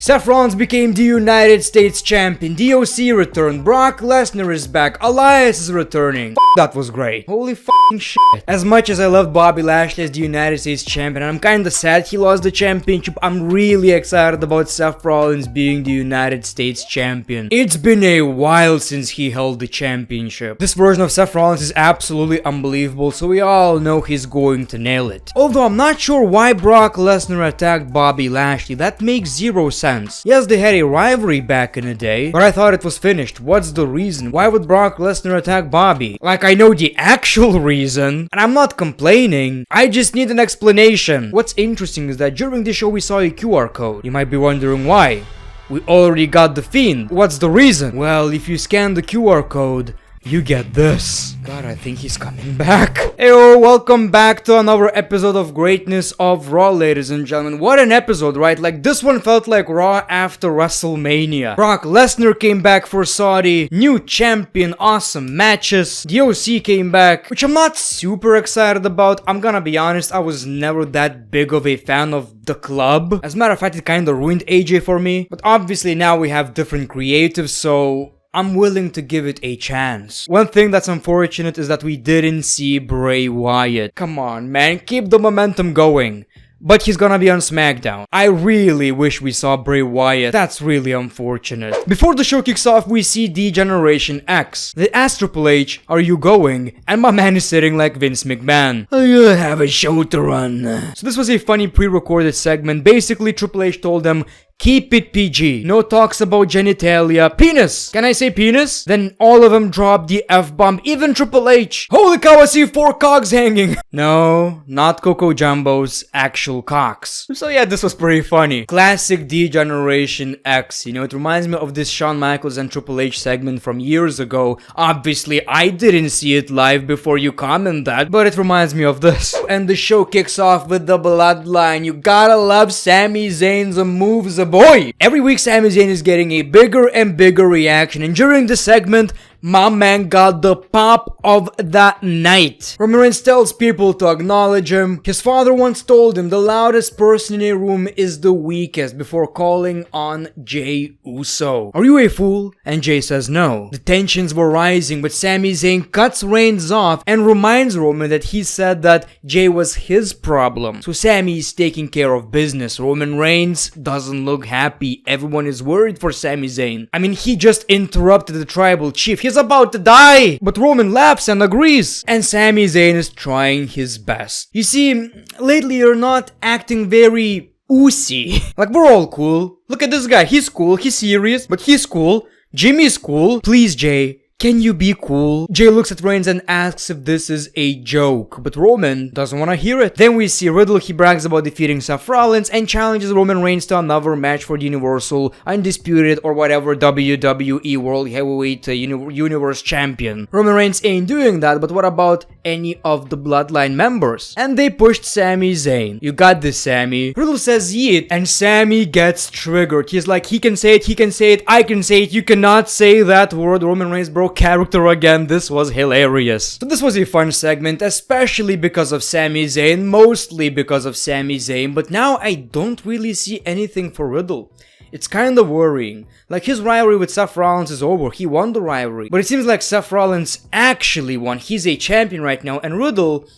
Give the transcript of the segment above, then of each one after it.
Seth Rollins became the United States champion, DOC returned, Brock Lesnar is back, Elias is returning. That was great. Holy f***ing shit. As much as I love Bobby Lashley as the United States champion, and I'm kinda sad he lost the championship, I'm really excited about Seth Rollins being the United States champion. It's been a while since he held the championship. This version of Seth Rollins is absolutely unbelievable, so we all know he's going to nail it. Although I'm not sure why Brock Lesnar attacked Bobby Lashley, that makes zero sense. Yes, they had a rivalry back in the day, but I thought it was finished. What's the reason? Why would Brock Lesnar attack Bobby? Like, I know the actual reason, and I'm not complaining, I just need an explanation. What's interesting is that during the show we saw a QR code. You might be wondering why. We already got the Fiend. What's the reason? Well, if you scan the QR code, you get this. God, I think he's coming back. Heyo, welcome back to another episode of Greatness of Raw, ladies and gentlemen. What an episode, right? Like, this one felt like Raw after WrestleMania. Brock Lesnar came back for Saudi, new champion, awesome matches. DOC came back, which I'm not super excited about. I'm gonna be honest, I was never that big of a fan of the club. As a matter of fact, it kinda ruined AJ for me. But obviously now we have different creatives, so I'm willing to give it a chance. One thing that's unfortunate is that we didn't see Bray Wyatt. Come on, man, keep the momentum going. But he's gonna be on SmackDown. I really wish we saw Bray Wyatt. That's really unfortunate. Before the show kicks off, we see D-Generation X. They ask Triple H, "Are you going?" And my man is sitting like Vince McMahon. "I have a show to run." So this was a funny pre-recorded segment. Basically, Triple H told them, keep it PG. No talks about genitalia. Penis! Can I say penis? Then all of them drop the F-bomb. Even Triple H. Holy cow, I see 4 cogs hanging. No, not Coco Jumbo's actual cocks. So yeah, this was pretty funny. Classic D-Generation X. You know, it reminds me of this Shawn Michaels and Triple H segment from years ago. Obviously, I didn't see it live before you comment that, but it reminds me of this. And the show kicks off with the Bloodline. You gotta love Sami Zayn's moves, boy! Every week Sami Zayn is getting a bigger and bigger reaction, and during this segment, my man got the pop of that night. Roman Reigns tells people to acknowledge him. His father once told him the loudest person in a room is the weakest before calling on Jey Uso. Are you a fool? And Jey says no. The tensions were rising, but Sami Zayn cuts Reigns off and reminds Roman that he said that Jey was his problem. So Sami is taking care of business. Roman Reigns doesn't look happy. Everyone is worried for Sami Zayn. I mean, he just interrupted the tribal chief. He's about to die! But Roman laughs and agrees. And Sami Zayn is trying his best. You see, lately you're not acting very oozy. Like, we're all cool. Look at this guy. He's cool. He's serious, but he's cool. Jimmy's cool. Please, Jey. Can you be cool? Jey looks at Reigns and asks if this is a joke, but Roman doesn't want to hear it. Then we see Riddle. He brags about defeating Seth Rollins and challenges Roman Reigns to another match for the Universal, Undisputed, or whatever WWE World Heavyweight Universe Champion. Roman Reigns ain't doing that, but what about any of the Bloodline members? And they pushed Sami Zayn. You got this, Sami. Riddle says yeet, and Sami gets triggered. He's like, he can say it, I can say it, you cannot say that word. Roman Reigns broke character again. This was hilarious. So this was a fun segment, especially because of Sami Zayn, mostly because of Sami Zayn, but now I don't really see anything for Riddle. It's kind of worrying. Like, his rivalry with Seth Rollins is over. He won the rivalry. But it seems like Seth Rollins actually won. He's a champion right now. And Riddle,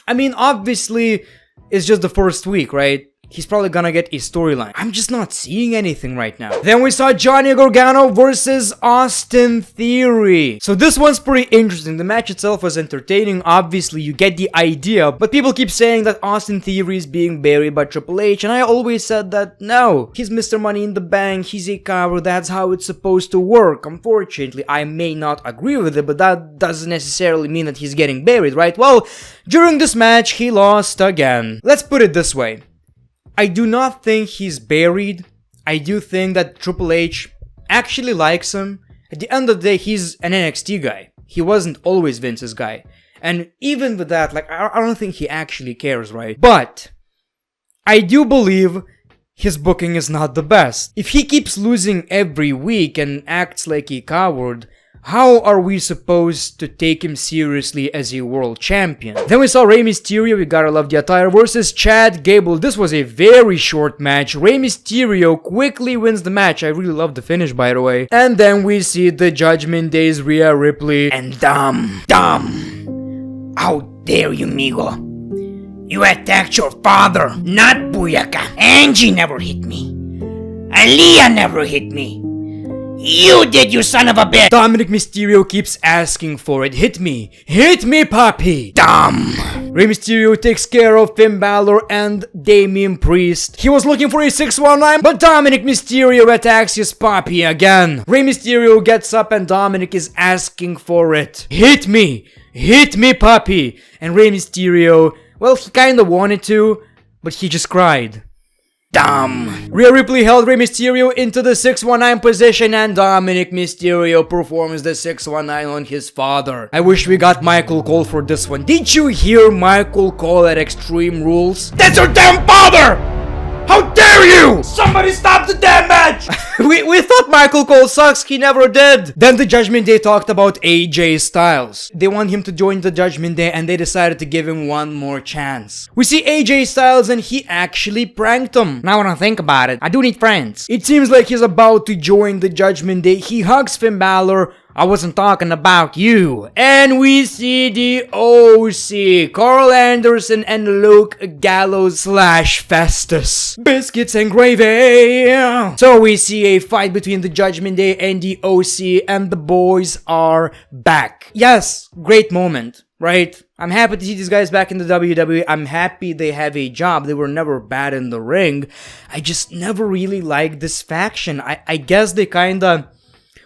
I mean, obviously, it's just the first week, right? He's probably gonna get a storyline. I'm just not seeing anything right now. Then we saw Johnny Gargano versus Austin Theory. So this one's pretty interesting. The match itself was entertaining. Obviously, you get the idea. But people keep saying that Austin Theory is being buried by Triple H. And I always said that, no. He's Mr. Money in the Bank. He's a coward. That's how it's supposed to work. Unfortunately, I may not agree with it, but that doesn't necessarily mean that he's getting buried, right? Well, during this match, he lost again. Let's put it this way. I do not think he's buried. I do think that Triple H actually likes him. At the end of the day, he's an NXT guy. He wasn't always Vince's guy. And even with that, like, I don't think he actually cares, right? But I do believe his booking is not the best. If he keeps losing every week and acts like a coward, how are we supposed to take him seriously as a world champion? Then we saw Rey Mysterio, we gotta love the attire, versus Chad Gable. This was a very short match. Rey Mysterio quickly wins the match. I really love the finish, by the way. And then we see the Judgment Day's Rhea Ripley and Dom. How dare you, Migo? You attacked your father, not Buyaka. Angie never hit me. Aaliyah never hit me. You did, you son of a bitch! Dominic Mysterio keeps asking for it. Hit me, papi! Dumb! Rey Mysterio takes care of Finn Balor and Damian Priest. He was looking for a 619, but Dominic Mysterio attacks his papi again. Rey Mysterio gets up and Dominic is asking for it. Hit me, papi! And Rey Mysterio, well, he kinda wanted to, but he just cried. Dumb. Rhea Ripley held Rey Mysterio into the 619 position and Dominic Mysterio performs the 619 on his father. I wish we got Michael Cole for this one. Did you hear Michael Cole at Extreme Rules? That's your damn father! How dare you! Somebody stop the damn match! we thought Michael Cole sucks, he never did. Then the Judgment Day talked about AJ Styles. They want him to join the Judgment Day and they decided to give him one more chance. We see AJ Styles and he actually pranked him. Now when I think about it, I do need friends. It seems like he's about to join the Judgment Day. He hugs Finn Balor. I wasn't talking about you. And we see the OC, Karl Anderson and Luke Gallows / Festus. Biscuits and gravy. So we see a fight between the Judgment Day and the OC and the boys are back. Yes, great moment, right? I'm happy to see these guys back in the WWE. I'm happy they have a job. They were never bad in the ring. I just never really liked this faction. I guess they kinda...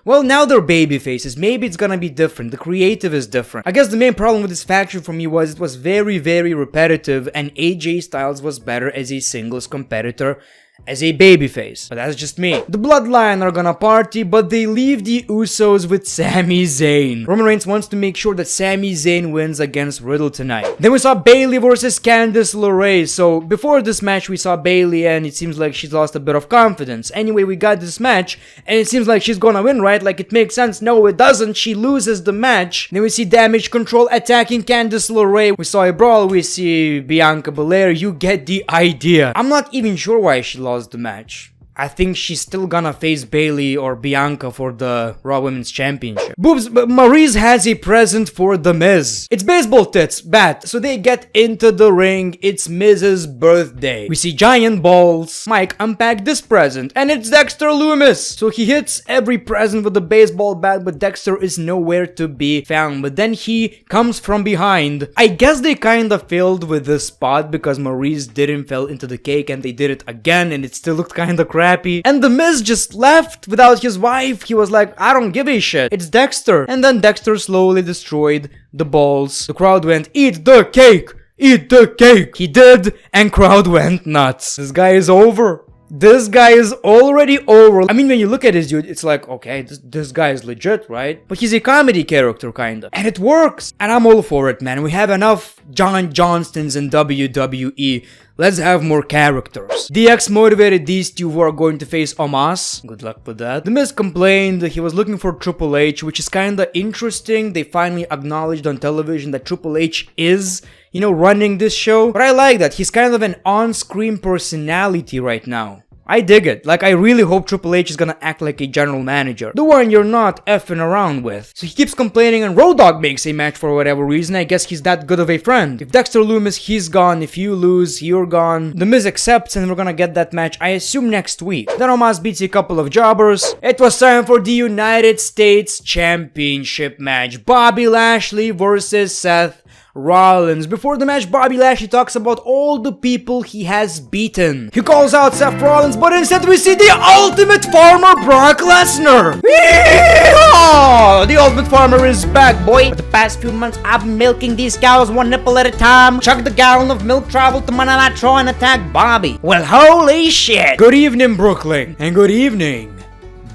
Well, now they're baby faces. Maybe it's gonna be different. The creative is different. I guess the main problem with this faction for me was it was very, very repetitive and AJ Styles was better as a singles competitor as a babyface. But that's just me. The Bloodline are gonna party, but they leave the Usos with Sami Zayn. Roman Reigns wants to make sure that Sami Zayn wins against Riddle tonight. Then we saw Bayley versus Candice LeRae. So before this match, we saw Bayley and it seems like she's lost a bit of confidence. Anyway, we got this match and it seems like she's gonna win, right? Like it makes sense. No, it doesn't. She loses the match. Then we see Damage Control attacking Candice LeRae. We saw a brawl. We see Bianca Belair. You get the idea. I'm not even sure why she lost the match. I think she's still gonna face Bayley or Bianca for the Raw Women's Championship. Boobs, but Maryse has a present for the Miz. It's baseball tits, bat. So they get into the ring. It's Miz's birthday. We see giant balls. Mike, unpack this present. And it's Dexter Lumis. So he hits every present with the baseball bat, but Dexter is nowhere to be found. But then he comes from behind. I guess they kinda failed with this spot because Maryse didn't fall into the cake and they did it again and it still looked kinda crappy. And the Miz just left without his wife. He was like, I don't give a shit. It's Dexter. And then Dexter slowly destroyed the balls. The crowd went, eat the cake! Eat the cake! He did, and crowd went nuts. This guy is over. This guy is already over. I mean, when you look at this dude, it's like, okay, this guy is legit, right? But he's a comedy character, kinda. And it works. And I'm all for it, man. We have enough John Johnstons in WWE. Let's have more characters. DX motivated these two who are going to face Omos. Good luck with that. The Miz complained that he was looking for Triple H, which is kinda interesting. They finally acknowledged on television that Triple H is, you know, running this show. But I like that. He's kind of an on-screen personality right now. I dig it. Like, I really hope Triple H is gonna act like a general manager. The one you're not effing around with. So he keeps complaining and Road Dogg makes a match for whatever reason. I guess he's that good of a friend. If Dexter Lumis, he's gone. If you lose, you're gone. The Miz accepts and we're gonna get that match, I assume, next week. Then Omos beats a couple of jobbers. It was time for the United States Championship match. Bobby Lashley versus Seth Rollins. Before the match, Bobby Lashley talks about all the people he has beaten. He calls out Seth Rollins, but instead we see the Ultimate Farmer, Brock Lesnar. Yeehaw! The Ultimate Farmer is back, boy. For the past few months, I've been milking these cows one nipple at a time. Chugged a gallon of milk, traveled to Manalacho and attacked Bobby. Well, holy shit. Good evening, Brooklyn. And good evening,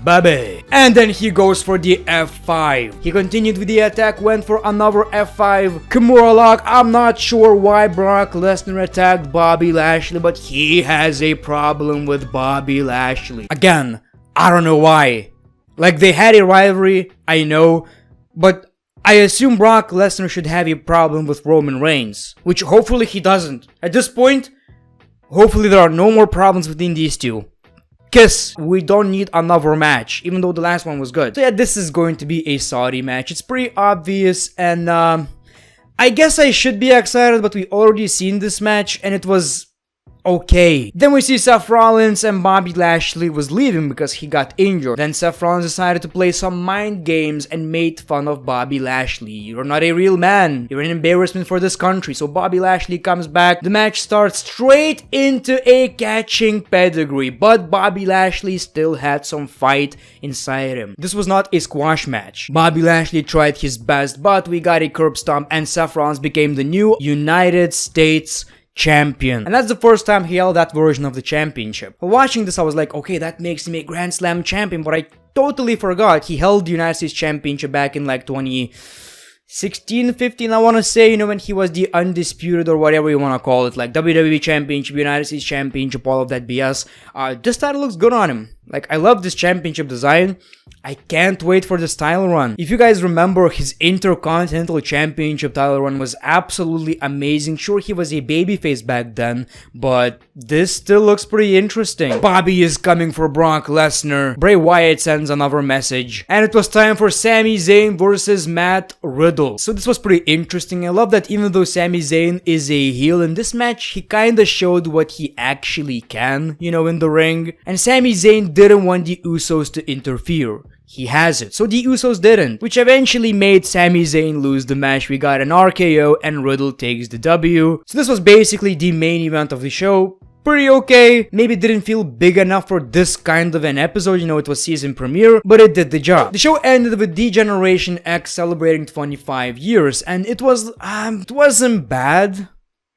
Bobby. And then he goes for the F5. He continued with the attack, went for another F5. Kimura lock. I'm not sure why Brock Lesnar attacked Bobby Lashley, but he has a problem with Bobby Lashley. Again, I don't know why. Like, they had a rivalry, I know, But I assume Brock Lesnar should have a problem with Roman Reigns, which hopefully he doesn't. At this point, hopefully there are no more problems between these two. Kiss, we don't need another match, even though the last one was good. So yeah, this is going to be a Saudi match. It's pretty obvious, and I guess I should be excited, but we already seen this match, and it was okay. Then we see Seth Rollins and Bobby Lashley was leaving because he got injured. Then Seth Rollins decided to play some mind games and made fun of Bobby Lashley. You're not a real man. You're an embarrassment for this country. So Bobby Lashley comes back. The match starts straight into a catching pedigree, but Bobby Lashley still had some fight inside him. This was not a squash match. Bobby Lashley tried his best, but we got a curb stomp and Seth Rollins became the new United States champion. And that's the first time he held that version of the championship. While watching this, I was like, okay, that makes him a Grand Slam champion, but I totally forgot he held the United States championship back in like 2016, 15, I want to say, you know, when he was the undisputed or whatever you want to call it, like WWE championship, United States championship, all of that BS. This title looks good on him. Like, I love this championship design. I can't wait for this title run. If you guys remember, his Intercontinental Championship title run was absolutely amazing. Sure, he was a babyface back then, but this still looks pretty interesting. Bobby is coming for Brock Lesnar. Bray Wyatt sends another message. And it was time for Sami Zayn versus Matt Riddle. So this was pretty interesting. I love that even though Sami Zayn is a heel in this match, he kinda showed what he actually can, you know, in the ring. And Sami Zayn didn't want the Usos to interfere. He has it, so the Usos didn't, which eventually made Sami Zayn lose the match. We got an RKO and Riddle takes the W. So this was basically the main event of the show. Pretty okay. Maybe it didn't feel big enough for this kind of an episode, you know, it was season premiere, but it did the job. The show ended with D-Generation X celebrating 25 years, and it wasn't bad.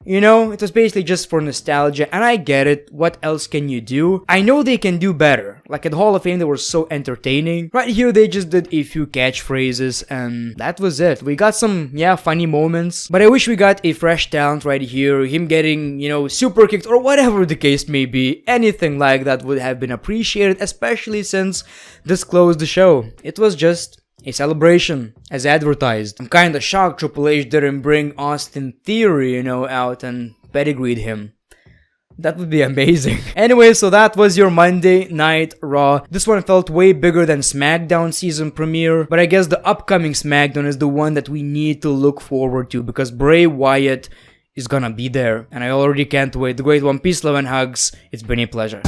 You know, it was basically just for nostalgia, and I get it. What else can you do? I know they can do better. Like at Hall of Fame, they were so entertaining. Right here, they just did a few catchphrases, and that was it. We got some, yeah, funny moments, but I wish we got a fresh talent right here. Him getting, you know, super kicked or whatever the case may be. Anything like that would have been appreciated, especially since this closed the show. It was just a celebration, as advertised. I'm kinda shocked Triple H didn't bring Austin Theory, you know, out and pedigreed him. That would be amazing. Anyway, so that was your Monday Night Raw. This one felt way bigger than SmackDown season premiere, but I guess the upcoming SmackDown is the one that we need to look forward to because Bray Wyatt is gonna be there, and I already can't wait. The Great One, peace, love, and hugs. It's been a pleasure.